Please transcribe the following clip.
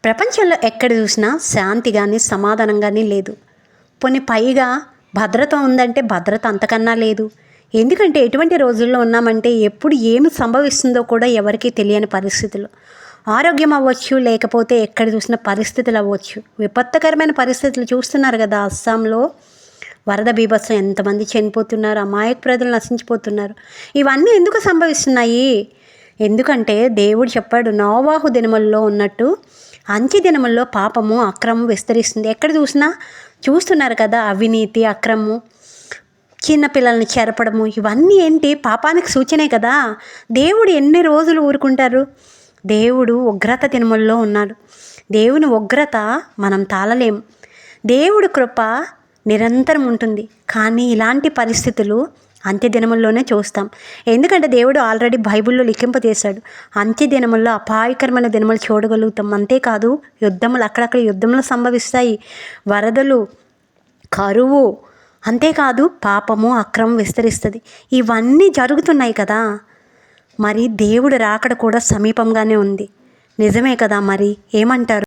ప్రపంచంలో ఎక్కడ చూసినా శాంతి కానీ సమాధానం కానీ లేదు. పోనీ పైగా భద్రత ఉందంటే భద్రత అంతకన్నా లేదు. ఎందుకంటే ఎటువంటి రోజుల్లో ఉన్నామంటే ఎప్పుడు ఏమి సంభవిస్తుందో కూడా ఎవరికీ తెలియని పరిస్థితులు. ఆరోగ్యం అవ్వచ్చు, లేకపోతే ఎక్కడ చూసిన పరిస్థితులు అవ్వచ్చు. విపత్తుకరమైన పరిస్థితులు చూస్తున్నారు కదా. అస్సాంలో వరద బీభత్సం, ఎంతమంది చనిపోతున్నారు, అమాయక ప్రజలు నశించిపోతున్నారు. ఇవన్నీ ఎందుకు సంభవిస్తున్నాయి? ఎందుకంటే దేవుడు చెప్పాడు, నోవాహు దినముల్లో ఉన్నట్టు అంత్య దినముల్లో పాపము అక్రమం విస్తరిస్తుంది. ఎక్కడ చూసినా చూస్తున్నారు కదా, అవినీతి, అక్రమము, చిన్నపిల్లల్ని చెరపడము, ఇవన్నీ ఏంటి? పాపానికి సూచనే కదా. దేవుడు ఎన్ని రోజులు ఊరుకుంటారు? దేవుడు ఉగ్రత దినముల్లో ఉన్నాడు. దేవుని ఉగ్రత మనం తాళలేం. దేవుడి కృప నిరంతరం ఉంటుంది. కానీ ఇలాంటి పరిస్థితులు అంత్య దినముల్లోనే చూస్తాం. ఎందుకంటే దేవుడు ఆల్రెడీ బైబిల్లో లిఖింపజేశాడు. అంత్య దినముల్లో అపాయకరమైన దినములు చూడగలుగుతాం. అంతేకాదు, యుద్ధములు, అక్కడక్కడ యుద్ధములు సంభవిస్తాయి, వరదలు, కరువు, అంతేకాదు పాపము అక్రమం విస్తరిస్తుంది. ఇవన్నీ జరుగుతున్నాయి కదా. మరి దేవుడు రాకడ కూడా సమీపంగానే ఉంది. నిజమే కదా. మరి ఏమంటారు?